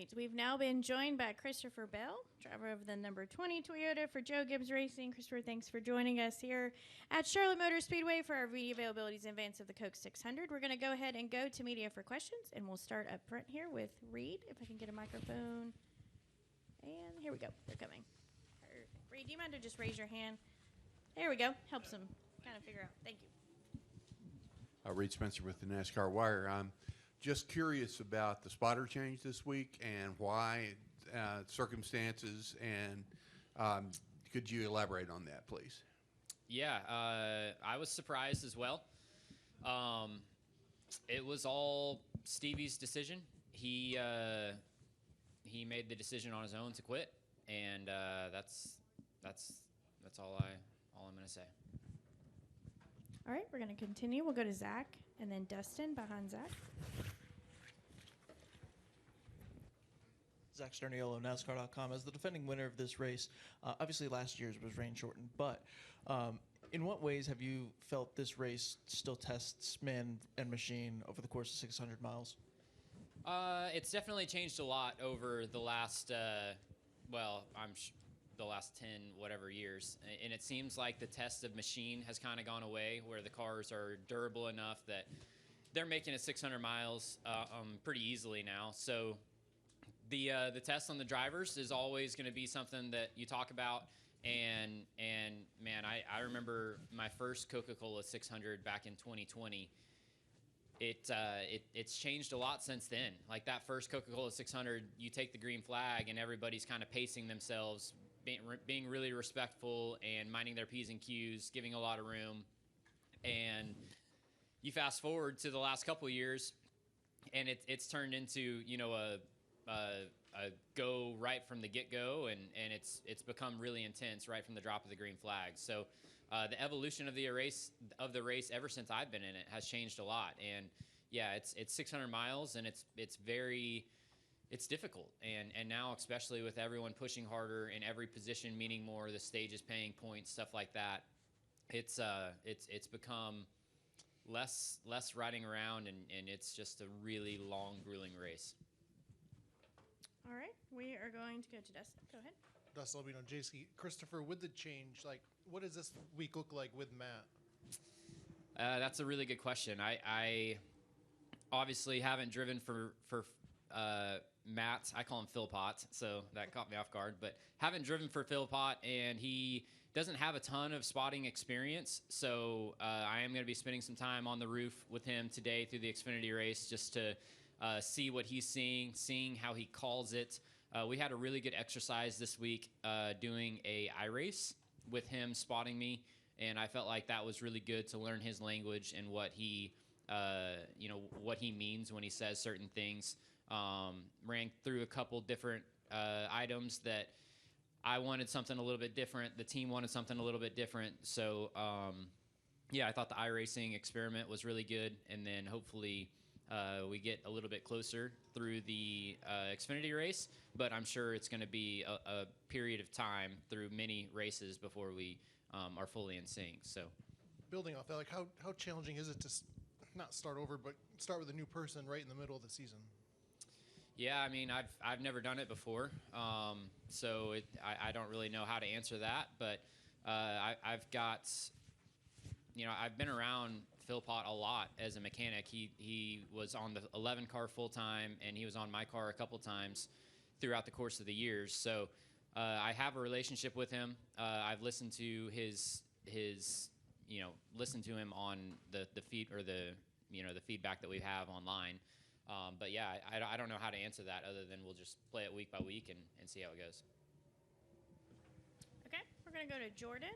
right. We've now been joined by Christopher Bell, driver of the number 20 Toyota for Joe Gibbs Racing. Christopher, thanks for joining us here at Charlotte Motor Speedway for our media availabilities in advance of the Coke 600. We're going to go ahead and go to media for questions, and we'll start up front here with Reed, if I can get a microphone. And here we go. They're coming. Perfect. Reed, do you mind to just raise your hand? There we go. Helps them kind of figure out. Thank you. Reed Spencer with the NASCAR Wire. I'm just curious about the spotter change this week and why, circumstances, and could you elaborate on that, please? Yeah, I was surprised as well. It was all Stevie's decision. He made the decision on his own to quit, and that's all I'm going to say. All right, we're going to continue. We'll go to Zach and then Dustin behind Zach. Zach Sterniolo, NASCAR.com. As the defending winner of this race, obviously last year's was rain shortened, but in what ways have you felt this race still tests man and machine over the course of 600 miles? It's definitely changed a lot over the last, the last 10 whatever years, and it seems like the test of machine has kind of gone away, where the cars are durable enough that they're making it 600 miles pretty easily now. So the test on the drivers is always going to be something that you talk about, and man, I remember my first Coca-Cola 600 back in 2020. It's changed a lot since then. Like that first Coca-Cola 600, you take the green flag and everybody's kind of pacing themselves, being really respectful and minding their P's and Q's, giving a lot of room. And you fast forward to the last couple of years, and it's turned into, you know, a go right from the get-go, and it's become really intense right from the drop of the green flag. So the evolution of the race ever since I've been in it has changed a lot. And yeah, it's 600 miles, and it's difficult, and now especially with everyone pushing harder in every position, meaning more, the stage is paying points, stuff like that. It's become less riding around, and it's just a really long, grueling race. All right, we are going to go to Dustin. Go ahead. Dustin Albino, JC. Christopher, with the change, like, what does this week look like with Matt? That's a really good question. I obviously haven't driven for Matt. I call him Philpott, so that caught me off guard. But haven't driven for Philpott, and he doesn't have a ton of spotting experience. So I am going to be spending some time on the roof with him today through the Xfinity race, just to see what he's seeing how he calls it. We had a really good exercise this week doing a iRace with him spotting me, and I felt like that was really good to learn his language and what he means when he says certain things. Ran through a couple different items that I wanted something a little bit different. The team wanted something a little bit different. So, I thought the iRacing experiment was really good, and then hopefully we get a little bit closer through the Xfinity race, but I'm sure it's going to be a period of time through many races before we are fully in sync. So, building off that, like, how challenging is it to not start over, but start with a new person right in the middle of the season? Yeah, I mean, I've never done it before, so I don't really know how to answer that. But I've got, I've been around Philpott a lot as a mechanic. He was on the 11 car full time, and he was on my car a couple times throughout the course of the years. So I have a relationship with him. I've listened to listened to him on the feed, or the feedback that we have online. But yeah, I don't know how to answer that other than we'll just play it week by week and see how it goes. Okay, we're going to go to Jordan.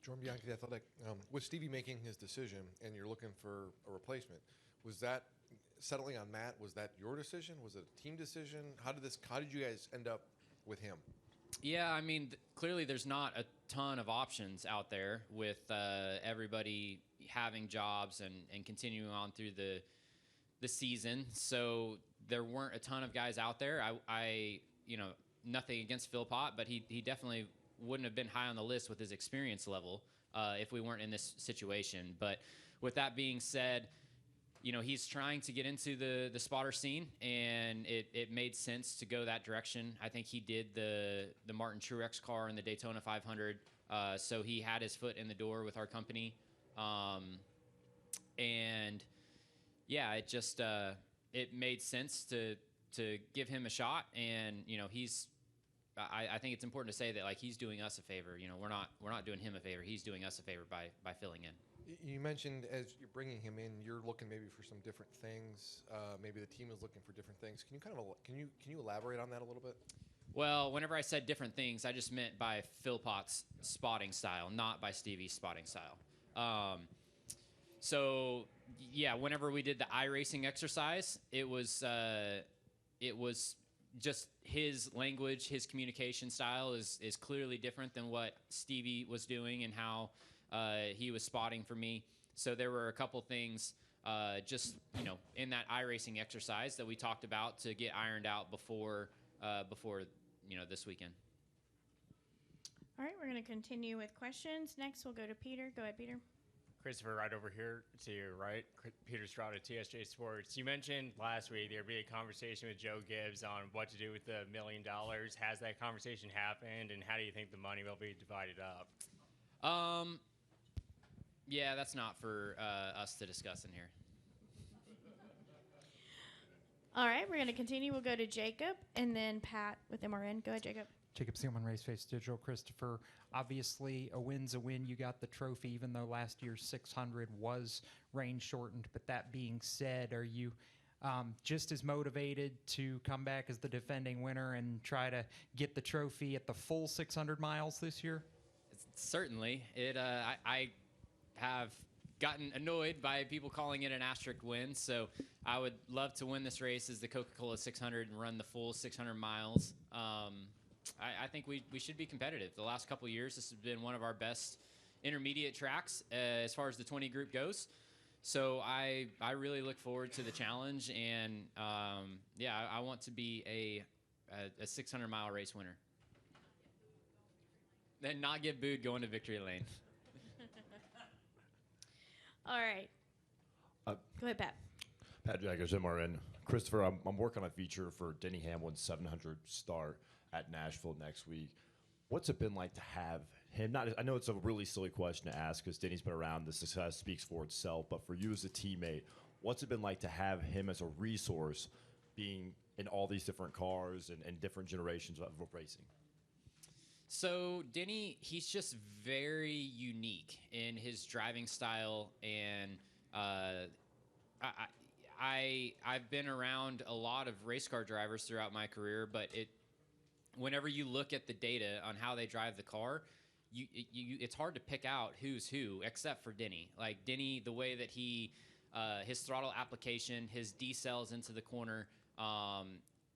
Jordan Bianchi, The Athletic. With Stevie making his decision and you're looking for a replacement, was that settling on Matt? Was that your decision? Was it a team decision? How did you guys end up with him? Yeah, I mean, clearly there's not a ton of options out there with everybody having jobs and continuing on through the season. So there weren't a ton of guys out there. I nothing against Philpott, but he definitely wouldn't have been high on the list with his experience level if we weren't in this situation. But with that being said, he's trying to get into the spotter scene, and it made sense to go that direction. I think he did the Martin Truex car in the Daytona 500, so he had his foot in the door with our company. And yeah, it just it made sense to give him a shot, and I think it's important to say that, like, he's doing us a favor. We're not doing him a favor. He's doing us a favor by filling in. You mentioned as you're bringing him in, you're looking maybe for some different things. Maybe the team is looking for different things. Can you elaborate on that a little bit? Well, whenever I said different things, I just meant by Philpott's spotting style, not by Stevie's spotting style. So yeah, whenever we did the iRacing exercise, it was just his language, his communication style is clearly different than what Stevie was doing and how he was spotting for me. So there were a couple things just in that iRacing exercise that we talked about to get ironed out before this weekend. All right, we're going to continue with questions. Next, we'll go to Peter. Go ahead, Peter. Christopher, right over here to your right. Peter Stroud at TSJ Sports. You mentioned last week there'd be a conversation with Joe Gibbs on what to do with the $1 million. Has that conversation happened, and how do you think the money will be divided up? Yeah, that's not for us to discuss in here. All right, we're going to continue. We'll go to Jacob and then Pat with MRN. Go ahead, Jacob. Jacob Seelman, Raceface Digital. Christopher, obviously a win's a win. You got the trophy, even though last year's 600 was rain shortened. But that being said, are you just as motivated to come back as the defending winner and try to get the trophy at the full 600 miles this year? Certainly. I have gotten annoyed by people calling it an asterisk win, so I would love to win this race as the Coca-Cola 600 and run the full 600 miles. I think we should be competitive. The last couple of years, this has been one of our best intermediate tracks as far as the 20 group goes. So I really look forward to the challenge, and I want to be a 600-mile race winner. Then not get booed going to victory lane. All right. Go ahead, Pat. Pat Jaggers, MRN. Christopher, I'm working on a feature for Denny Hamlin's 700 start at Nashville next week. What's it been like to have him? I know it's a really silly question to ask because Denny's been around. The success speaks for itself. But for you as a teammate, what's it been like to have him as a resource, being in all these different cars and different generations of racing? So Denny, he's just very unique in his driving style, and I've been around a lot of race car drivers throughout my career, but whenever you look at the data on how they drive the car, it's hard to pick out who's who, except for Denny. Like Denny, the way that his throttle application, his decels into the corner,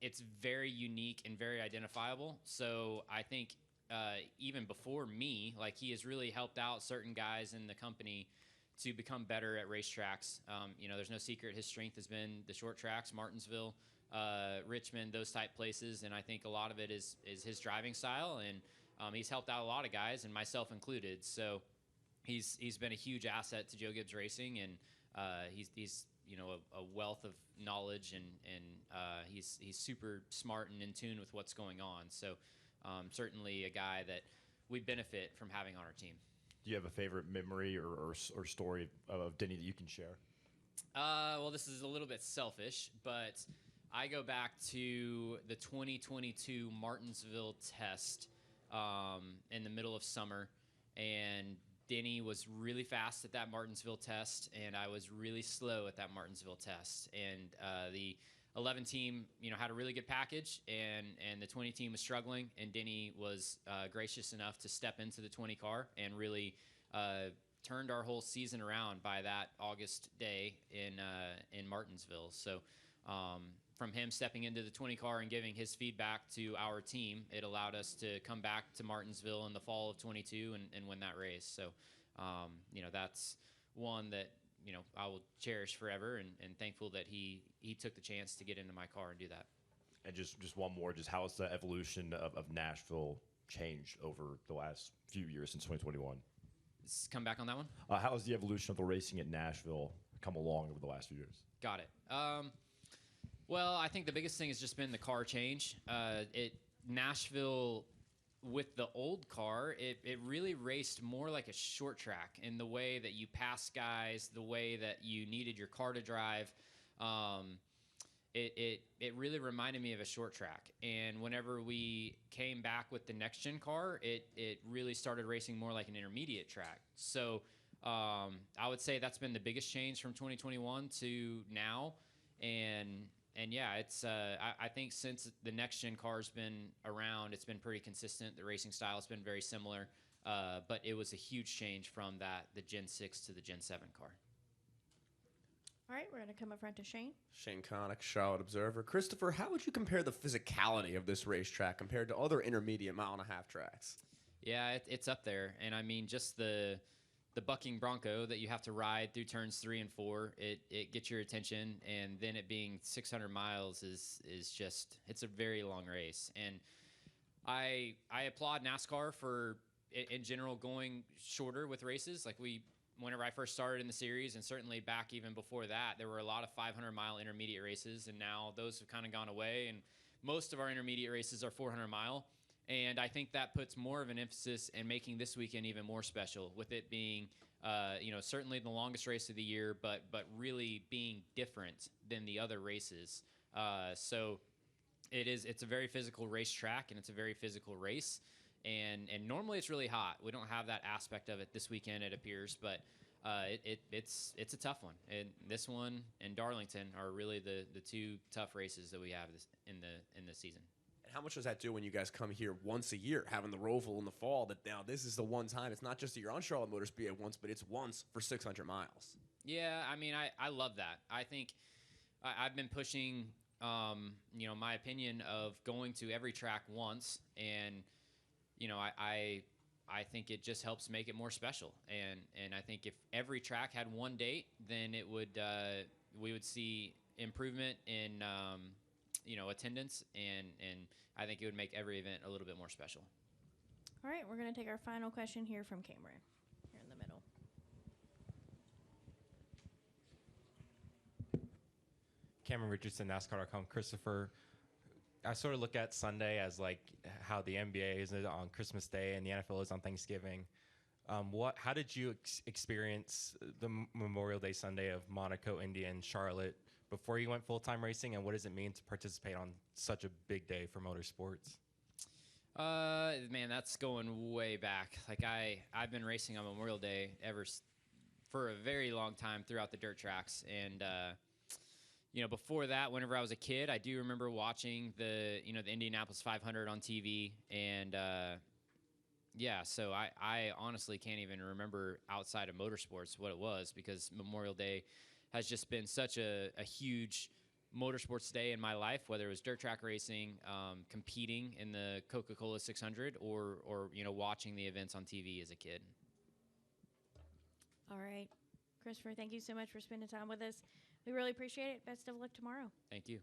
it's very unique and very identifiable. So I think even before me, like he has really helped out certain guys in the company to become better at racetracks. There's no secret his strength has been the short tracks, Martinsville, Richmond, those type places, and I think a lot of it is his driving style, and he's helped out a lot of guys, and myself included. So he's been a huge asset to Joe Gibbs Racing, and he's a wealth of knowledge, and he's super smart and in tune with what's going on. So certainly a guy that we benefit from having on our team. Do you have a favorite memory or story of Denny that you can share? Well, this is a little bit selfish, but I go back to the 2022 Martinsville test in the middle of summer, and Denny was really fast at that Martinsville test, and I was really slow at that Martinsville test. And the 11 team, had a really good package, and the 20 team was struggling, and Denny was gracious enough to step into the 20 car and really turned our whole season around by that August day in Martinsville. So from him stepping into the 20 car and giving his feedback to our team, it allowed us to come back to Martinsville in the fall of 22 and win that race. So, that's one that, I will cherish forever, and thankful that he took the chance to get into my car and do that. And just one more, just how has the evolution of Nashville changed over the last few years since 2021? Come back on that one? How has the evolution of the racing at Nashville come along over the last few years? Got it. Well, I think the biggest thing has just been the car change. Nashville, with the old car, it really raced more like a short track in the way that you pass guys, the way that you needed your car to drive. It really reminded me of a short track. And whenever we came back with the next gen car, it really started racing more like an intermediate track. So I would say that's been the biggest change from 2021 to now. And yeah, it's I think since the next gen car's been around, it's been pretty consistent. The racing style has been very similar, but it was a huge change from the Gen 6 to the Gen 7 car. All right, we're going to come up front to Shane. Shane Connick, Charlotte Observer. Christopher, how would you compare the physicality of this racetrack compared to other intermediate mile-and-a-half tracks? Yeah, it's up there, and I mean just the bucking bronco that you have to ride through turns 3 and 4, it gets your attention, and then it being 600 miles is just, it's a very long race. And I applaud NASCAR for in general going shorter with races. Like whenever I first started in the series, and certainly back even before that, there were a lot of 500-mile intermediate races, and now those have kind of gone away, and most of our intermediate races are 400-mile. And I think that puts more of an emphasis in making this weekend even more special, with it being, certainly the longest race of the year, but really being different than the other races. So it's a very physical racetrack, and it's a very physical race. And normally it's really hot. We don't have that aspect of it this weekend, it appears, but it's a tough one. And this one and Darlington are really the two tough races that we have in the season. And how much does that do when you guys come here once a year, having the Roval in the fall, that now this is the one time, it's not just that you're on Charlotte Motor Speedway once, but it's once for 600 miles? Yeah, I mean, I love that. I think I've been pushing, my opinion of going to every track once, and, I think it just helps make it more special. And I think if every track had one date, then it would, we would see improvement in, attendance, and I think it would make every event a little bit more special. All right, we're going to take our final question here from Cameron, here in the middle. Cameron Richardson, NASCAR.com. Christopher, I sort of look at Sunday as like how the NBA is on Christmas Day and the NFL is on Thanksgiving. How did you experience the Memorial Day Sunday of Monaco, Indy, and Charlotte before you went full-time racing, and what does it mean to participate on such a big day for motorsports? Man, that's going way back. Like I've been racing on Memorial Day for a very long time throughout the dirt tracks, and before that, whenever I was a kid, I do remember watching the Indianapolis 500 on TV, and so I honestly can't even remember outside of motorsports what it was, because Memorial Day has just been such a huge motorsports day in my life, whether it was dirt track racing, competing in the Coca-Cola 600, or watching the events on TV as a kid. All right. Christopher, thank you so much for spending time with us. We really appreciate it. Best of luck tomorrow. Thank you.